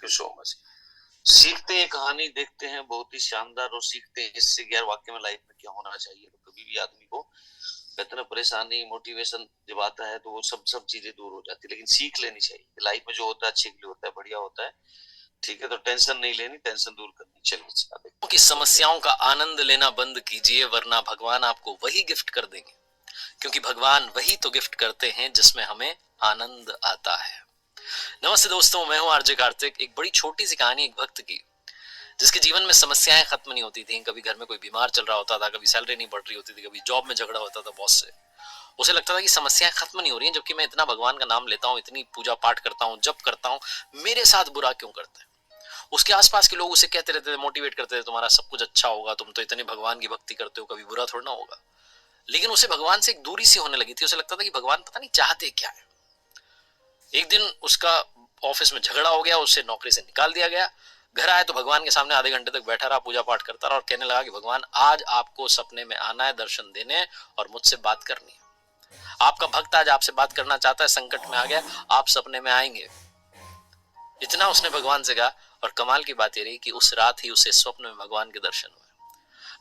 You so much. सीखते हैं, कहानी देखते हैं बहुत ही शानदार, और सीखते हैं इससे यार वाकई में लाइफ में क्या होना चाहिए। तो कभी भी आदमी को कहते ना, परेशानी मोटिवेशन जब आता है तो वो सब सब चीजें दूर हो जाती है। लेकिन सीख लेनी चाहिए, लाइफ में जो होता है अच्छे के लिए होता है, बढ़िया होता है। ठीक है, तो टेंशन नहीं लेनी, टेंशन दूर करनी। चलिए की समस्याओं का आनंद लेना बंद कीजिए, वरना भगवान आपको वही गिफ्ट कर देंगे, क्योंकि भगवान वही तो गिफ्ट करते हैं जिसमें हमें आनंद आता है। नमस्ते दोस्तों, मैं हूं आरजे कार्तिक। एक बड़ी छोटी सी कहानी एक भक्त की, जिसके जीवन में समस्याएं खत्म नहीं होती थी। कभी घर में कोई बीमार चल रहा होता था, कभी सैलरी नहीं बढ़ रही होती थी, कभी जॉब में झगड़ा होता था बॉस से। उसे लगता था कि समस्याएं खत्म नहीं हो रही हैं, जबकि मैं इतना भगवान का नाम लेता हूँ, इतनी पूजा पाठ करता हूँ, जप करता हूँ, मेरे साथ बुरा क्यों करता है। उसके आसपास के लोग उसे कहते रहते थे, मोटिवेट करते थे, तुम्हारा सब कुछ अच्छा होगा, तुम तो इतने भगवान की भक्ति करते हो, कभी बुरा थोड़ा ना होगा। लेकिन उसे भगवान से एक दूरी सी होने लगी थी। उसे लगता था कि भगवान पता नहीं चाहते क्या है। एक दिन उसका ऑफिस में झगड़ा हो गया, उसे नौकरी से निकाल दिया गया। घर आया तो भगवान के सामने आधे घंटे तक बैठा रहा, पूजा पाठ करता रहा और कहने लगा कि भगवान, आज आपको सपने में आना है, दर्शन देने और मुझसे बात करनी है। आपका भक्त आज आपसे बात करना चाहता है, संकट में आ गया, आप सपने में आएंगे। इतना उसने भगवान से कहा। और कमाल की बात यह रही कि उस रात ही उसे स्वप्न में भगवान के दर्शन हुए।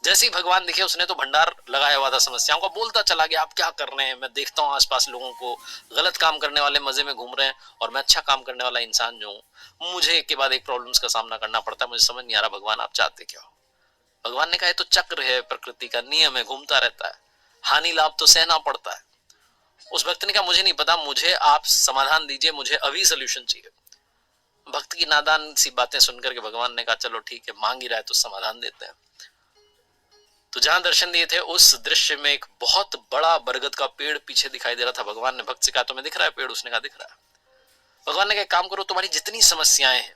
जैसे ही भगवान दिखे, उसने तो भंडार लगाया हुआ था समस्याओं का, बोलता चला गया, आप क्या कर रहे हैं, मैं देखता हूँ आसपास लोगों को, गलत काम करने वाले मजे में घूम रहे हैं और मैं अच्छा काम करने वाला इंसान जो हूँ, मुझे एक के बाद एक प्रॉब्लम्स का सामना करना पड़ता है। मुझे समझ नहीं आ रहा भगवान आप चाहते क्या हो। भगवान ने कहा, तो चक्र है, प्रकृति का नियम है, घूमता रहता है, हानि लाभ तो सहना पड़ता है। उस भक्त ने कहा, मुझे नहीं पता, मुझे आप समाधान दीजिए, मुझे अभी सोल्यूशन चाहिए। भक्त की नादान सी बातें सुनकर के भगवान ने कहा, चलो ठीक है, मांग ही रहा है तो समाधान देते हैं। तो जहां दर्शन दिए थे, उस दृश्य में एक बहुत बड़ा बरगद का पेड़ पीछे दिखाई दे रहा था। भगवान ने भक्त से कहा, तुम्हें दिख रहा है पेड़? उसने कहा, दिख रहा है। भगवान ने कहा, काम करो, तुम्हारी जितनी समस्याएं हैं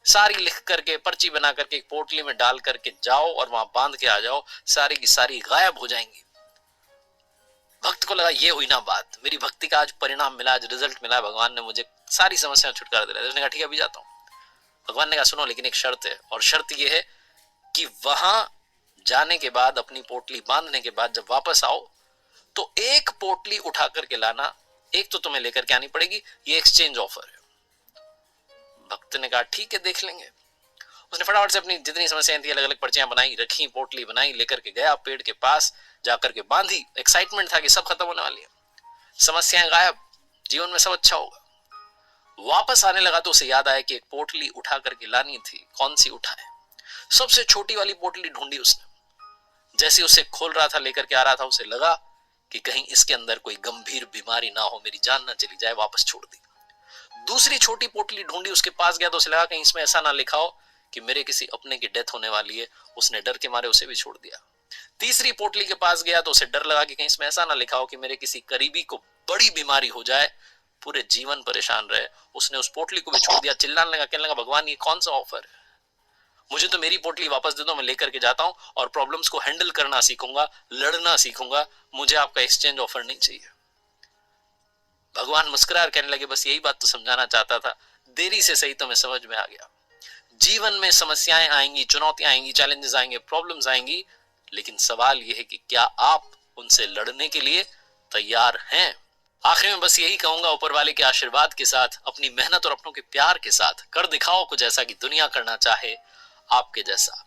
सारी लिख करके, पर्ची बना करके एक पोटली में डाल करके जाओ और वहां बांध के आ जाओ, सारी की सारी गायब हो जाएंगी। भक्त को लगा, ये हुई ना बात, मेरी भक्ति का आज परिणाम मिला, आज रिजल्ट मिला, भगवान ने मुझे सारी समस्या छुटकारा दिलाया। उसने कहा, ठीक है, अभी जाता हूँ। भगवान ने कहा, सुनो, लेकिन एक शर्त है, और शर्त यह है कि वहां जाने के बाद, अपनी पोटली बांधने के बाद जब वापस आओ तो एक पोटली उठा करके लाना, एक तो तुम्हें लेकर के आनी पड़ेगी, ये एक्सचेंज ऑफर है। भक्त ने कहा, ठीक है, देख लेंगे। उसने फटाफट से अपनी जितनी समस्याएं थी अलग अलग पर्चियां बनाई, रखी, पोटली बनाई, लेकर के गया पेड़ के पास, जाकर के बांधी। एक्साइटमेंट था कि सब खत्म होने वाली है, समस्याएं गायब, जीवन में सब अच्छा होगा। वापस आने लगा तो उसे याद आया कि एक पोटली उठा करके लानी थी। कौन सी उठाए? सबसे छोटी वाली पोटली ढूंढी उसने। जैसे उसे खोल रहा था, लेकर के आ रहा था, उसे लगा कि कहीं इसके अंदर कोई गंभीर बीमारी ना हो, मेरी जान ना चली जाए, वापस छोड़ दी। दूसरी छोटी पोटली ढूंढी, उसके पास गया तो उसे लगा कहीं इसमें ऐसा ना लिखा हो कि मेरे किसी अपने की डेथ होने वाली है। उसने डर के मारे उसे भी छोड़ दिया। तीसरी पोटली के पास गया तो उसे डर लगा कि कहीं इसमें ऐसा ना लिखा हो कि मेरे किसी करीबी को बड़ी बीमारी हो जाए, पूरे जीवन परेशान रहे। उसने उस पोटली को भी छोड़ दिया। चिल्लाने लगा, कहने लगा, भगवान, ये कौन सा ऑफर है? मुझे तो मेरी पोटली वापस दे दो, मैं लेकर के जाता हूं और प्रॉब्लम्स को हैंडल करना सीखूंगा, लड़ना सीखूंगा, मुझे आपका एक्सचेंज ऑफर नहीं चाहिए। भगवान मुस्कुराकर कहने लगे, बस यही बात तो समझाना चाहता था, देरी से सही तुम्हें समझ में आ गया। जीवन में समस्याएं आएंगी, चुनौतियां आएंगी, चैलेंजेस आएंगे, प्रॉब्लम्स आएंगी, लेकिन सवाल यह है कि क्या आप उनसे लड़ने के लिए तैयार हैं? आखिर में बस यही कहूंगा, ऊपर वाले के आशीर्वाद के साथ, अपनी मेहनत और अपनों के प्यार के साथ कर दिखाओ कुछ ऐसा कि दुनिया करना चाहे आपके जैसा।